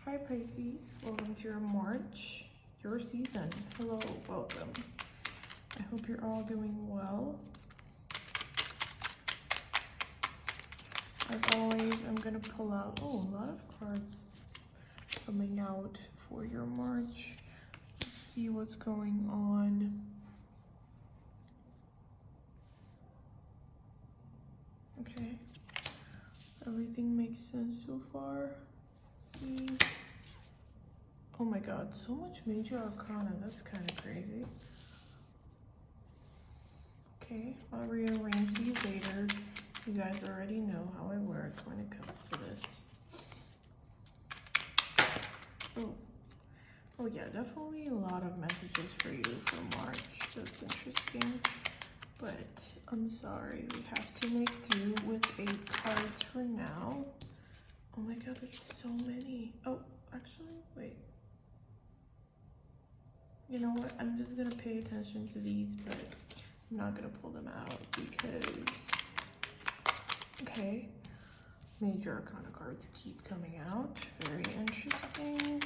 Hi Pisces, welcome to your March, your season. Hello, welcome. I hope you're all doing well. As always, I'm gonna pull out, a lot of cards coming out for your March. Let's see what's going on. Okay, everything makes sense so far. Let's see. Oh my god, so much major arcana, that's kind of crazy. Okay, I'll rearrange these later. You guys already know how I work when it comes to this. Oh yeah, definitely a lot of messages for you for March. That's interesting. But I'm sorry, we have to make do with 8 cards for now. Oh my god, that's so many. Oh, actually, wait. You know what? I'm just gonna pay attention to these, but I'm not gonna pull them out because, okay, major arcana cards keep coming out. Very interesting.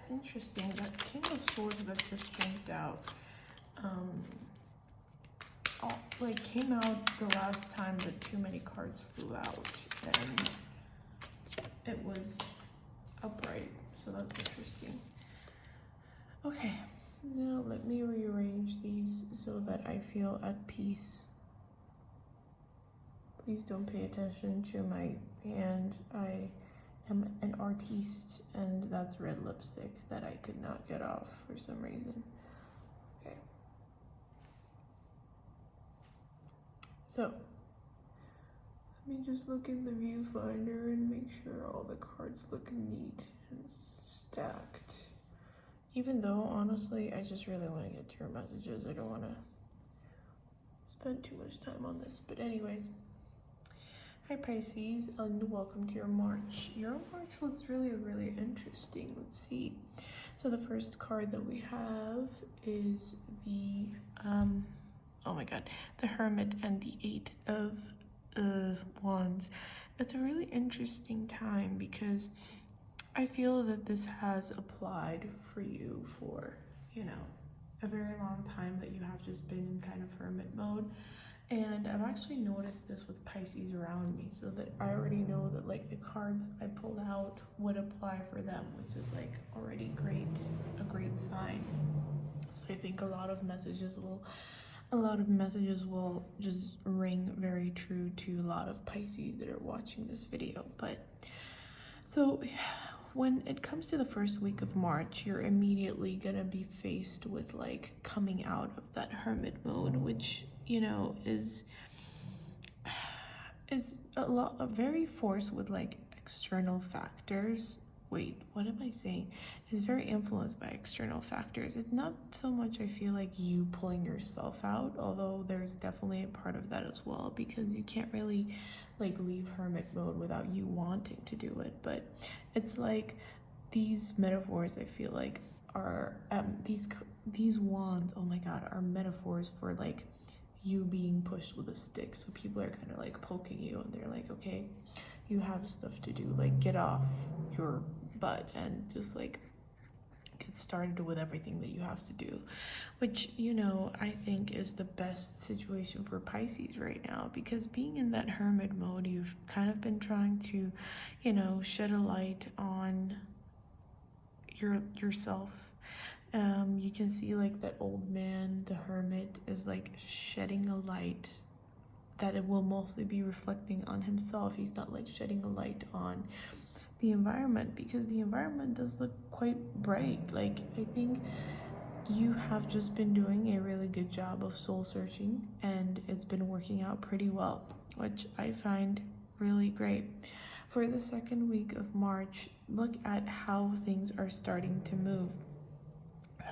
Interesting. That King of Swords that just jumped out, came out the last time that too many cards flew out, and it was upright. So that's interesting. Okay, now let me rearrange these so that I feel at peace. Please don't pay attention to my hand. I am an artiste, and that's red lipstick that I could not get off for some reason. Okay. So, let me just look in the viewfinder and make sure all the cards look neat and stacked. Even though, honestly, I just really want to get to your messages. I don't want to spend too much time on this. But anyways, hi Pisces, and welcome to your March. Your March looks really, really interesting. Let's see. So the first card that we have is the, oh my god, the Hermit and the 8 of Wands. It's a really interesting time because I feel that this has applied for you for, a very long time, that you have just been in kind of hermit mode. And I've actually noticed this with Pisces around me, so that I already know that like the cards I pulled out would apply for them, which is like already a great sign. So I think a lot of messages will just ring very true to a lot of Pisces that are watching this video. But so when it comes to the first week of March, you're immediately gonna be faced with like coming out of that hermit mode, which is very forced with like external factors. Wait, what am I saying? It's very influenced by external factors. It's not so much, I feel like, you pulling yourself out, although there's definitely a part of that as well, because you can't really like leave hermit mode without you wanting to do it. But it's like these metaphors, I feel like, are these wands, oh my god, are metaphors for like you being pushed with a stick. So people are kind of like poking you, and they're like, okay, you have stuff to do, like get off your butt and just like get started with everything that you have to do, which I think is the best situation for Pisces right now, because being in that hermit mode, you've kind of been trying to shed a light on yourself. You can see like that old man, the hermit, is like shedding a light that it will mostly be reflecting on himself. He's not like shedding a light on the environment, because the environment does look quite bright. Like, I think you have just been doing a really good job of soul searching, and it's been working out pretty well, which I find really great. For the second week of March, look at how things are starting to move.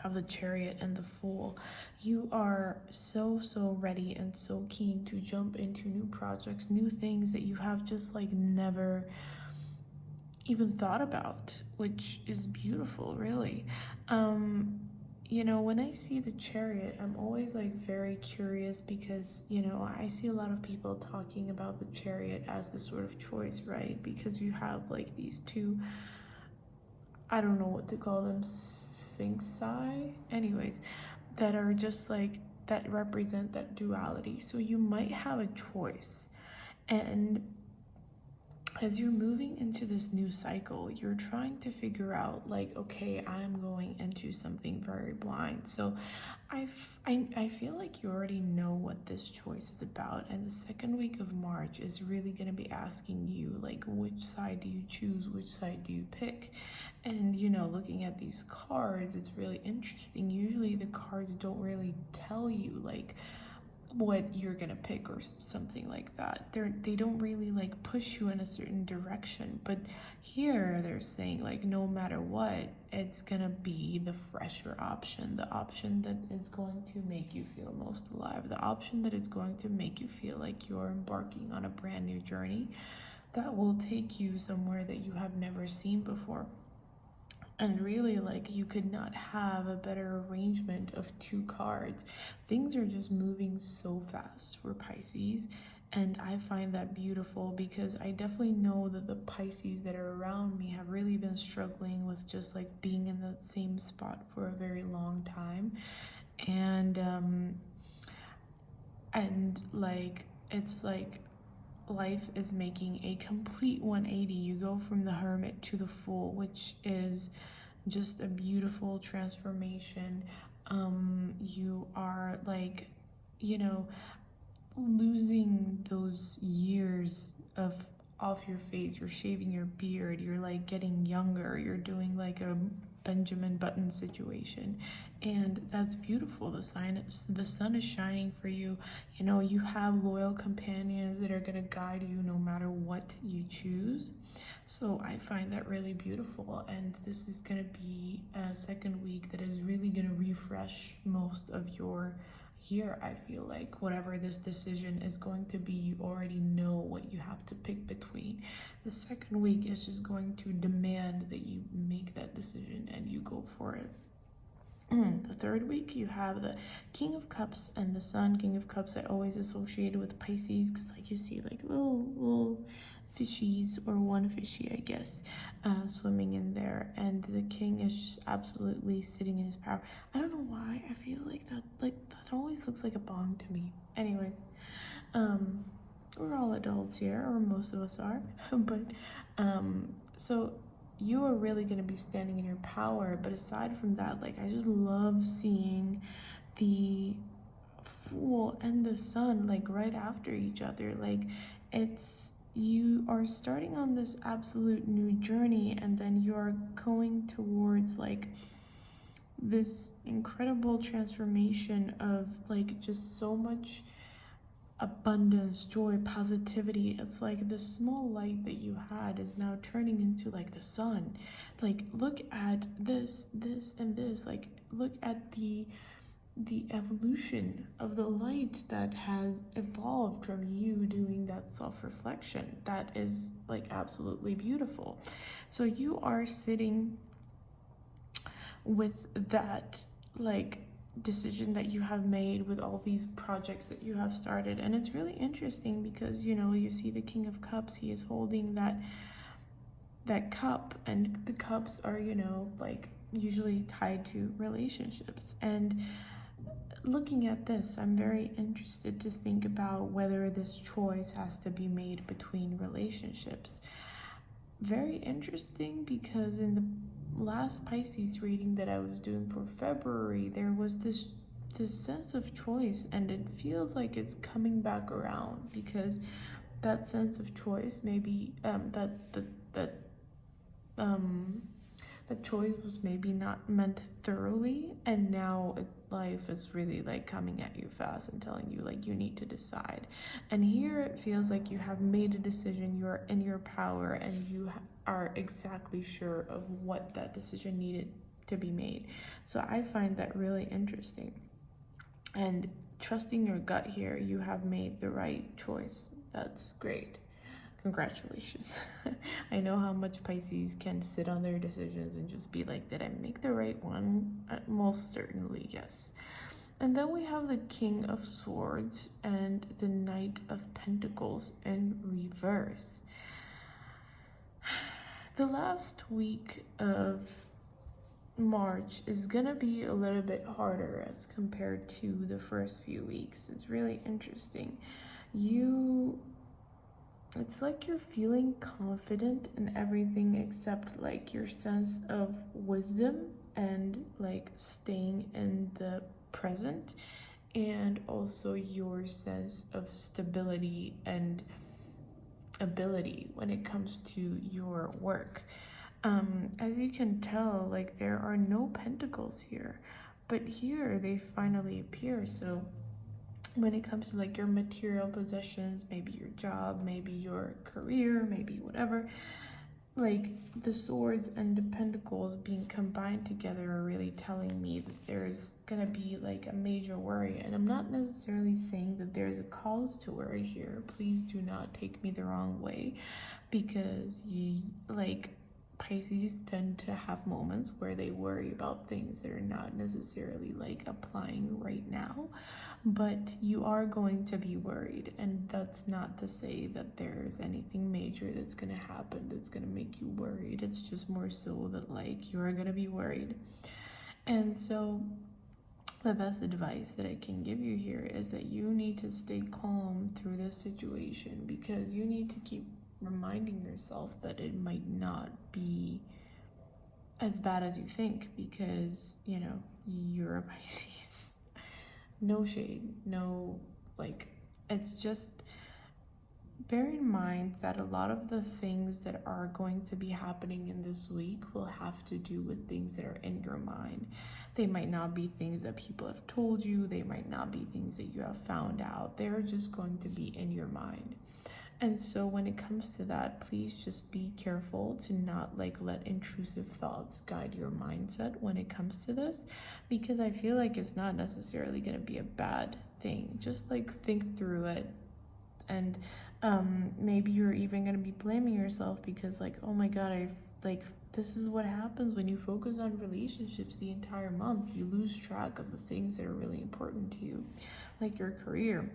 Have the Chariot and the Fool. You are so ready and so keen to jump into new projects, new things that you have just like never even thought about, which is beautiful, really. you know, when I see the Chariot, I'm always like very curious because, you know, I see a lot of people talking about the Chariot as the sort of choice, right? Because you have like these two, I don't know what to call them, sphinxi, anyways, that are just like, that represent that duality. So you might have a choice. And as you're moving into this new cycle, you're trying to figure out like, okay, I'm going into something very blind. So I feel like you already know what this choice is about. And the second week of March is really going to be asking you like, which side do you choose? Which side do you pick? And, you know, looking at these cards, it's really interesting. Usually the cards don't really tell you like what you're gonna pick or something like that. They don't really like push you in a certain direction, but here they're saying like no matter what, it's gonna be the fresher option, the option that is going to make you feel most alive, the option that is going to make you feel like you're embarking on a brand new journey that will take you somewhere that you have never seen before. And really, like, you could not have a better arrangement of two cards. Things are just moving so fast for Pisces. And I find that beautiful because I definitely know that the Pisces that are around me have really been struggling with just like being in that same spot for a very long time. And like, it's like, life is making a complete 180. You go from the Hermit to the Fool, which is just a beautiful transformation. You are like, you know, losing those years of off your face. You're shaving your beard, you're like getting younger, you're doing like a Benjamin Button situation, and that's beautiful. The sun is shining for you. You know, you have loyal companions that are going to guide you no matter what you choose. So I find that really beautiful, and this is going to be a second week that is really going to refresh most of your year. I feel like whatever this decision is going to be, you already know what you have to pick between. The second week is just going to demand that you make that decision and you go for it. The third week, you have the King of Cups and the Sun. King of Cups I always associated with Pisces because like you see like little fishies, or one fishy I guess, swimming in there, and the king is just absolutely sitting in his power. I don't know why I feel like that always looks like a bong to me. Anyways, we're all adults here, or most of us are. But so you are really going to be standing in your power. But aside from that, like, I just love seeing the Fool and the Sun like right after each other. Like, it's, you are starting on this absolute new journey, and then you're going towards like this incredible transformation of like just so much abundance, joy, positivity. It's like the small light that you had is now turning into like the sun. Like, look at this, and this. Like, look at the evolution of the light that has evolved from you doing that self-reflection. That is like absolutely beautiful. So you are sitting with that like decision that you have made, with all these projects that you have started. And it's really interesting because, you know, you see the King of Cups, he is holding that cup, and the cups are, you know, like usually tied to relationships. And looking at this, I'm very interested to think about whether this choice has to be made between relationships. Very interesting, because in the last Pisces reading that I was doing for February, there was this sense of choice, and it feels like it's coming back around, because that sense of choice, maybe that choice was maybe not meant thoroughly, and now life is really like coming at you fast and telling you like you need to decide. And here it feels like you have made a decision, you're in your power, and you are exactly sure of what that decision needed to be made. So I find that really interesting. And trusting your gut here, you have made the right choice. That's great. congratulations. I know how much Pisces can sit on their decisions and just be like, did I make the right one? Most certainly, yes. And then we have the King of Swords and the Knight of Pentacles in reverse. The last week of March is gonna be a little bit harder as compared to the first few weeks. It's really interesting. It's like you're feeling confident in everything except like your sense of wisdom and like staying in the present, and also your sense of stability and ability when it comes to your work. As you can tell, like there are no pentacles here, but here they finally appear. So when it comes to like your material possessions, maybe your job, maybe your career, maybe whatever, like the swords and the pentacles being combined together are really telling me that there's gonna be like a major worry. And I'm not necessarily saying that there's a cause to worry here. Please do not take me the wrong way, because Pisces tend to have moments where they worry about things that are not necessarily like applying right now, but you are going to be worried. And that's not to say that there's anything major that's going to happen that's going to make you worried. It's just more so that like you are going to be worried. And so the best advice that I can give you here is that you need to stay calm through this situation, because you need to keep reminding yourself that it might not be as bad as you think, because you know you're a Pisces. No shade, no, like, it's just bear in mind that a lot of the things that are going to be happening in this week will have to do with things that are in your mind. They might not be things that people have told you, they might not be things that you have found out, they're just going to be in your mind. And so when it comes to that, please just be careful to not like let intrusive thoughts guide your mindset when it comes to this, because I feel like it's not necessarily going to be a bad thing. Just like think through it, and maybe you're even going to be blaming yourself because like, oh my God, this is what happens when you focus on relationships the entire month. You lose track of the things that are really important to you, like your career.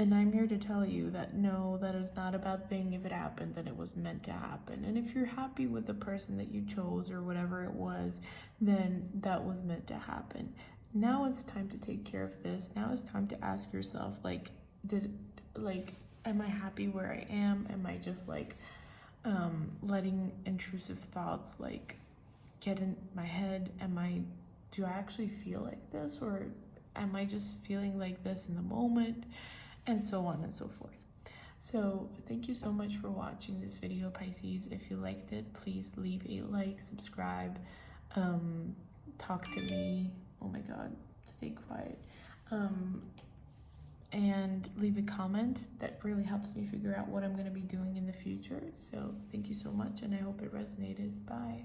And I'm here to tell you that no, that is not a bad thing. If it happened, then it was meant to happen. And if you're happy with the person that you chose or whatever it was, then that was meant to happen. Now it's time to take care of this. Now it's time to ask yourself, like, am I happy where I am? Am I just like letting intrusive thoughts like get in my head? Do I actually feel like this, or am I just feeling like this in the moment? And so on and so forth. So thank you so much for watching this video, Pisces. If you liked it, please leave a like, subscribe, talk to me. Oh my God, stay quiet. And leave a comment. That really helps me figure out what I'm going to be doing in the future. So thank you so much, and I hope it resonated. Bye.